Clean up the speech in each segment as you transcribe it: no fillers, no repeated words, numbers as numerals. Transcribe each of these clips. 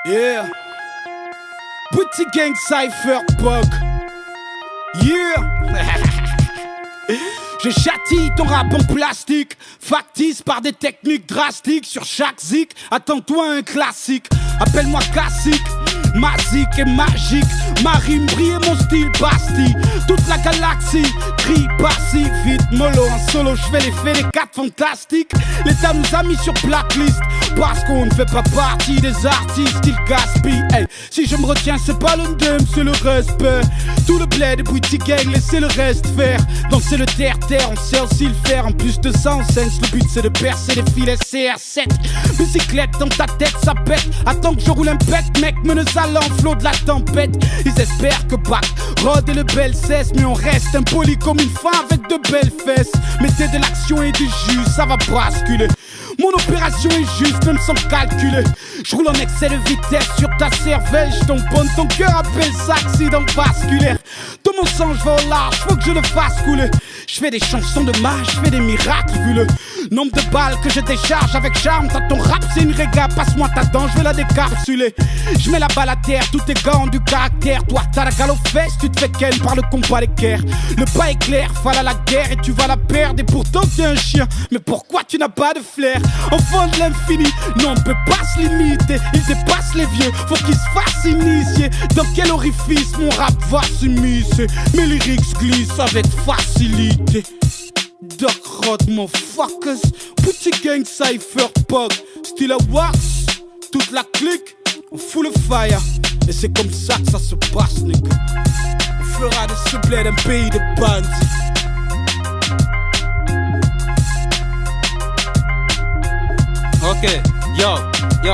Yeah. Petit gang cypher bug. Yeah. Je châtie ton rap en plastique, factice par des techniques drastiques. Sur chaque zik, attends-toi un classique. Appelle-moi classique. Ma zik est magique, ma rime brille et mon style bastille. Toute la galaxie crie passif, vite mollo en solo, je fais l'effet des 4 fantastiques. L'État nous a mis sur blacklist parce qu'on ne fait pas partie des artistes qu'ils gaspillent. Hey, si je me retiens c'est pas l'undum, c'est le respect. Tout le bled et Boutique Gang, laissez le reste faire. Donc c'est le terre-terre, on sait aussi le faire. En plus de ça on sense, le but c'est de percer les filets CR7. Bicyclette dans ta tête ça pète. Attends que je roule un pet mec, meneuse à l'enflot de la tempête. Ils espèrent que Bac Rod et le bel cesse, mais on reste impoli comme une femme avec de belles fesses. Mettez de l'action et du jus, ça va basculer. Mon opération est juste, même sans calculer. Je roule en excès de vitesse sur ta cervelle. Je tamponne ton cœur, appelle ça accident vasculaire. De mon sang je vais au large, faut que je le fasse couler. Je fais des chansons de mages, je fais des miracles. Vu le nombre de balles que je décharge avec charme. T'as ton rap c'est une réga, passe-moi ta dent, je vais la décapsuler. Je mets la balle à terre, tout est gants du caractère. Toi t'as la gale aux fesses, tu te fais ken par le combat d'équerre. Le pas est clair, fallait la guerre et tu vas la perdre. Et pourtant t'es un chien, mais pourquoi tu n'as pas de flair? Enfant de l'infini, non on peut pas se limiter. Il dépasse les vieux, faut qu'il se fasse initier. Dans quel orifice mon rap va s'immiscer? Mes lyrics glissent avec facilité. Doc Rod, motherfuckers. Petit gang cypher pog. Style à wax, toute la clique, on fout le fire. Et c'est comme ça que ça se passe, nigga. On fera de ce bled un pays de bandits. Ok, yo.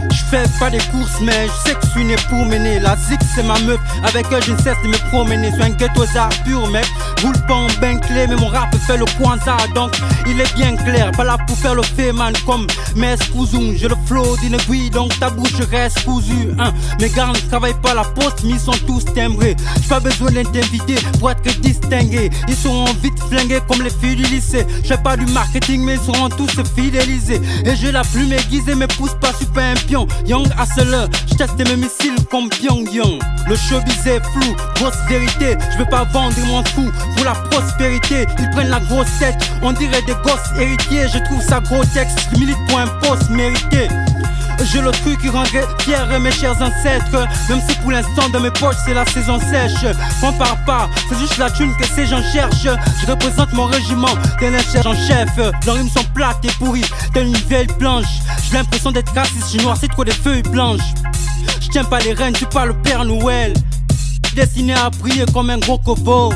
J'fais pas des courses mais je sais que je suis né pour mener. La zik c'est ma meuf, avec elle je ne cesse de me promener. Sur un ghetto zard pur mec, roule pas en Bentley. Mais mon rap fait le Kwanzaa donc il est bien clair. Pas là pour faire le féman comme mes cousous. J'ai le flow d'une aiguille donc ta bouche reste cousue hein. Mes gars ne travaillent pas à la poste mais ils sont tous timbrés. J'ai pas besoin d'inviter pour être distingué. Ils seront vite flingués comme les filles du lycée. J'fais pas du marketing mais ils seront tous fidélisés. Et j'ai la plume aiguisée mais pousse pas super un pion. Young Hustler, j'teste mes missiles comme Pyongyang. Le showbiz est flou, grosse vérité. J'veux pas vendre, ils m'en fous. Pour la prospérité, ils prennent la grosse tête. On dirait des gosses héritiers. Je trouve ça gros texte, je milite pour un poste mérité. J'ai le truc qui rendrait fiers mes chers ancêtres. Même si pour l'instant dans mes poches c'est la saison sèche. Compare pas, c'est juste la thune que ces gens cherchent. Je représente mon régiment, tel un chef en chef. Leurs rimes sont plates et pourries, tel une vieille planche. J'ai l'impression d'être raciste, j'ai noirci trop des feuilles blanches. Je tiens pas les rênes, tu parles le Père Noël. Destiné à prier comme un gros cobo.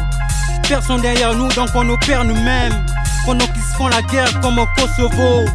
Personne derrière nous donc on opère nous-mêmes. Pendant qu'ils se font la guerre comme au Kosovo.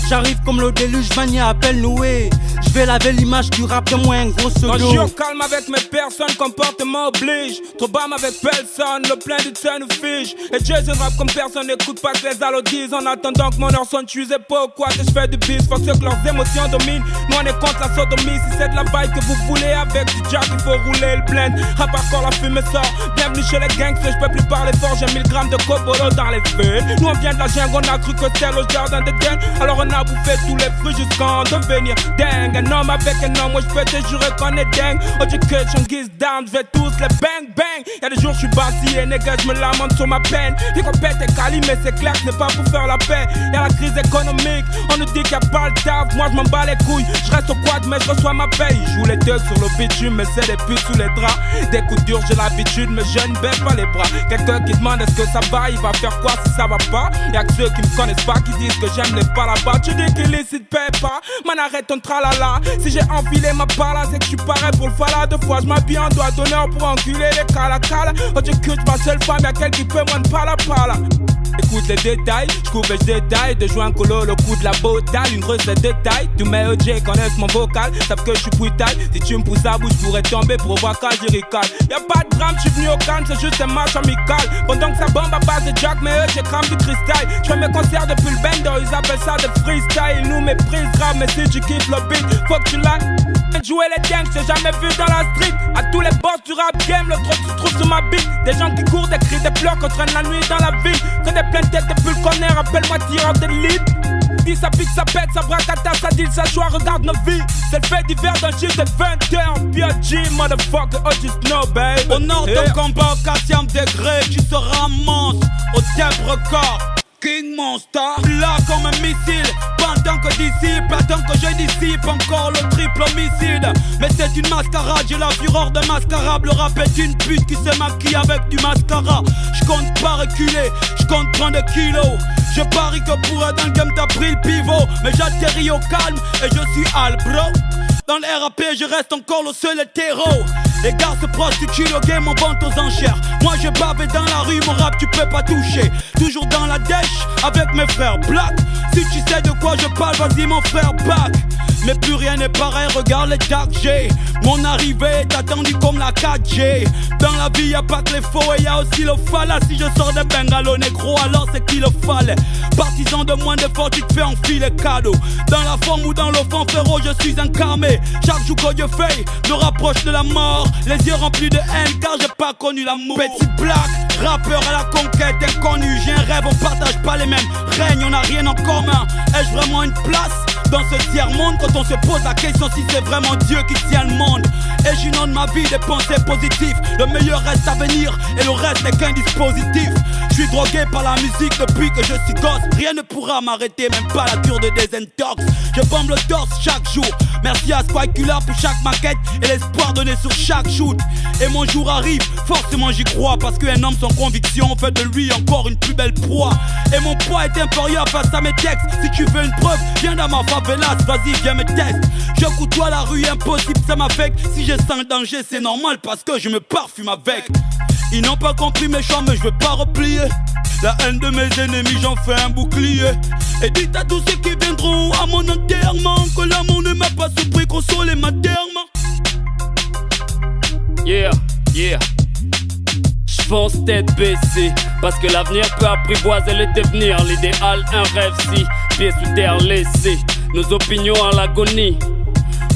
J'arrive comme le déluge, Mania appelle Noé. Je vais laver l'image du rap de moi un gros solo. Quand je suis au calme avec mes personnes, comportement oblige. Trop bas avec personne, le plein de scènes nous fiche. Et Jason rap comme personne n'écoute pas que les allodies. En attendant que mon heure sonne, tu sais pourquoi que je fais du bis. Faut que leurs émotions dominent. Nous on est contre la sodomie. Si c'est de la vibe que vous voulez avec du jack, il faut rouler le blend. Rap encore la fumée sort. Bienvenue chez les gangsters, je peux plus parler fort. J'ai 1000 grammes de copolo dans les veines. Nous on vient de la jungle, on a cru que c'était le jardin de Den. Alors on a bouffé tous les fruits jusqu'en devenir dingue. Un homme avec un homme, moi je peux te jurer qu'on est dingue. Education gives down, je vais tous les bang bang. Y'a des jours je suis bâti et nègre, je me lamente sur ma peine. Des compètes et cali, mais c'est clair que ce n'est pas pour faire la paix. Y'a la crise économique, on nous dit qu'il n'y a pas le taf. Moi je m'en bats les couilles, je reste au quad mais je reçois ma paye. Je joue les deux sur le bitume, mais c'est des putes sous les draps. Des coups durs, j'ai l'habitude, mais je ne baisse pas les bras. Quelqu'un qui demande est-ce que ça va, il va faire quoi si ça va pas. Y'a que ceux qui me connaissent pas qui disent que j'aime les pas là-bas. Tu dis illicite paie pas, man arrête ton tralala. Si j'ai enfilé ma pala, c'est que je suis pareil pour le fala. Deux fois je m'habille en doigt d'honneur pour enculer les cala. Oh je culte ma seule femme, y'a quelqu'un qui peut moins de pala. Écoute les détails, je coupe et je détaille. De joint colo, le coup de la botale. Une recette de taille, tous mes OJ connaissent mon vocal. Savent que je suis brutal, si tu me pousses à bouche, je pourrais tomber pour voir quand j'y ricale. Y'a pas de drame, je suis venu au calme, c'est juste un match amical. Pendant que ça bombe à base de jack, mais eux j'ai crame du cristal. Je fais mes concerts depuis le bando, ils appellent ça de freestyle. Ils nous méprisent grave, mais si tu kiffes le beat, faut que tu l'as. Jouer les gangs, je t'ai jamais vu dans la street. À tous les boss du rap game, le trou se trouve sur ma bite. Des gens qui courent, des cris, des pleurs, qu'on traîne la nuit dans la ville. Que des pleines têtes, des bulles qu'on est, rappelle-moi tireur de lead. dit, ça pique, ça pète, ça bracata, ça dit, ça joie, regarde nos vies. C'est le fait divers d'un chiffre de 20h. P.I.G. motherfucker, oh just know baby. Au nord de combat au 4ème degré, tu seras monstre au Dev Record. King Monster, là comme un missile, pas en tant que disciple, attends que je dissipe encore le triple homicide. Mais c'est une mascarade, j'ai la fureur de mascarade. Le rap est une pute qui se maquille avec du mascara. Je compte pas reculer, je compte prendre des kilos. Je parie que pour être dans le game t'as pris le pivot. Mais j'atterris au calme et je suis Al bro. Dans le RAP je reste encore le seul hétéro. Les gars se prostituent, le game on vente aux enchères. Moi je bave dans la rue, mon rap tu peux pas toucher. Toujours dans la dèche avec mes frères black. Si tu sais de quoi je parle, vas-y mon frère back. Mais plus rien n'est pareil, regarde les dark G. Mon arrivée est attendue comme la 4G. Dans la vie y'a pas que les faux et y'a aussi le fala. Si je sors des bungalows négro alors c'est qu'il le fallait. Partisan de moins d'efforts tu te fais enfiler cadeau. Dans la forme ou dans le fond frérot je suis incarné. Chaque jour que je fais me rapproche de la mort. Les yeux remplis de haine car j'ai pas connu l'amour. Petit black, rappeur à la conquête inconnu. J'ai un rêve, on partage pas les mêmes règnes, on a rien en commun. Ai-je vraiment une place dans ce tiers-monde quand on se pose la question si c'est vraiment Dieu qui tient le monde? Et j'inonde ma vie des pensées positives. Le meilleur reste à venir et le reste n'est qu'un dispositif. Je suis drogué par la musique depuis que je suis gosse. Rien ne pourra m'arrêter, même pas la cure de désintox. Je bombe le torse chaque jour. Merci à Spikula pour chaque maquette et l'espoir donné sur chaque shoot. Et mon jour arrive, forcément j'y crois. Parce qu'un homme sans conviction fait de lui encore une plus belle proie. Et mon poids est inférieur face à mes textes. Si tu veux une preuve, viens dans ma favelas, vas-y viens me tester. Je côtoie la rue, impossible ça m'affecte. Si je sens le danger c'est normal parce que je me parfume avec. Ils n'ont pas compris mes chants mais je veux pas replier. La haine de mes ennemis j'en fais un bouclier. Et dites à tous ceux qui viendront à mon enterrement que l'amour ne m'a pas surpris, consoler ma terme. Yeah, yeah. J'fonce tête baissée parce que l'avenir peut apprivoiser le devenir. L'idéal, un rêve si, pieds sous terre laissés. Nos opinions à l'agonie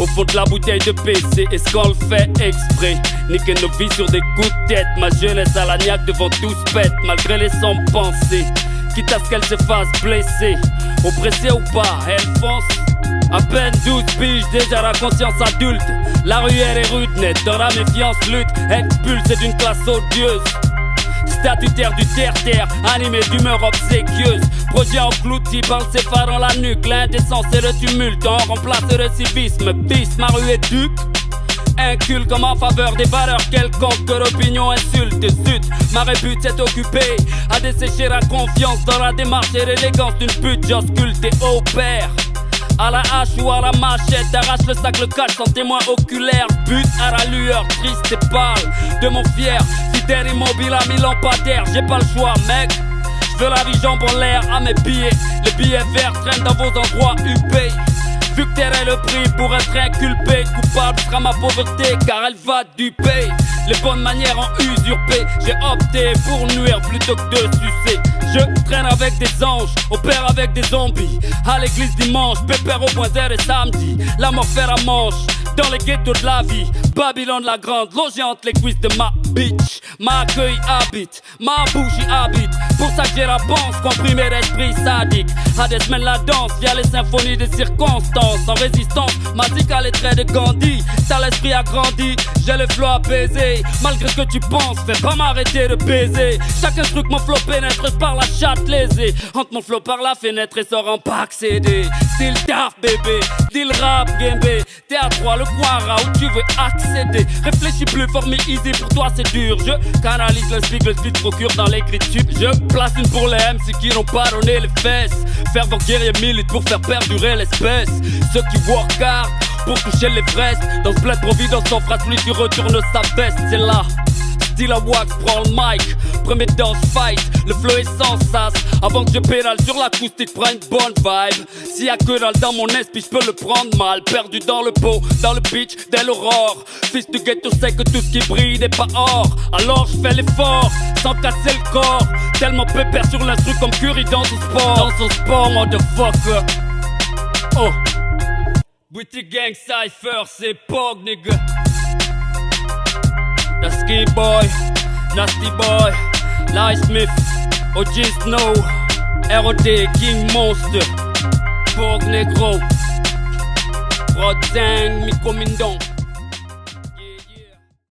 au fond de la bouteille de PC. Est-ce qu'on le fait exprès? Niquer nos vies sur des coups de tête. Ma jeunesse à la niaque devant tous pète. Malgré les sombres pensées, quitte à ce qu'elle se fasse blesser. Oppressée ou pas, elle fonce. À peine 12 piges, déjà la conscience adulte. La ruelle est rude, net dans la méfiance lutte. Expulsé d'une classe odieuse. Statutaire du terre-terre, animé d'humeur obséquieuse. Projet englouti par le céphale dans la nuque. L'indécence et le tumulte en remplace le civisme. Bis, ma rue est duc. Inculque comme en faveur des valeurs quelconques que l'opinion insulte. Zut, ma rébute s'est occupée à dessécher la confiance dans la démarche et l'élégance d'une pute. J'ausculte et opère. À la hache ou à la machette, arrache le sac, le cache sans témoin oculaire. But à la lueur, triste et pâle de mon fier, fidèle immobile à 1000 lampadaires. J'ai pas le choix, mec. J'veux la vie jambe en l'air à mes billets. Les billets verts traînent dans vos endroits huppés. Vu que t'aies le prix pour être inculpé, coupable sera ma pauvreté car elle va duper. Les bonnes manières ont usurpé, j'ai opté pour nuire plutôt que de sucer. Je traîne avec des anges, opère avec des zombies. À l'église dimanche, pépère au point zéro et samedi. La mort fait la manche, dans les ghettos de la vie. Babylone la grande, logée entre les cuisses de ma bitch. Ma accueil habite, ma bouche y habite. Pour ça que j'ai la banque, comprimé d'esprit sadique. À des semaines la danse, via les symphonies des circonstances. Sans résistance, ma zik a les traits de Gandhi. T'as l'esprit agrandi, j'ai le flow apaisé. Malgré ce que tu penses, fais pas m'arrêter de baiser. Chaque truc mon flow pénètre par la chatte lésée. Entre mon flow par la fenêtre et sort en pas accéder. Style taf bébé, style rap game B. T'es à 3 le coin où tu veux accéder. Réfléchis plus fort mais easy, pour toi c'est dur. Je canalise le speed procure dans l'écriture. Je place une pour les MC qui n'ont pas donné les fesses. Fervent guerrier milite pour faire perdurer l'espèce. Ceux qui work hard pour toucher les fraises. Dans ce bled providence sans phrase, lui qui retourne sa veste. C'est là, style à wax, prends le mic. Premier danse fight, le flow est sans sas. Avant que je pédale sur l'acoustique, prends une bonne vibe. S'il y a que dalle dans mon esprit, je peux le prendre mal. Perdu dans le pot, dans le pitch, dès l'aurore. Fils du ghetto sait que tout ce qui brille n'est pas or. Alors je fais l'effort, sans casser le corps. Tellement pépère sur l'instru comme Curry dans son sport. Dans son sport, motherfucker. Oh, Witty Gang Cypher, c'est Pog, nigga. The Ski Boy, Nasty Boy, Lie Smith, OG Snow, R.O.D, King Monster. Borg Negro. Rodzeng, Miko Mindong.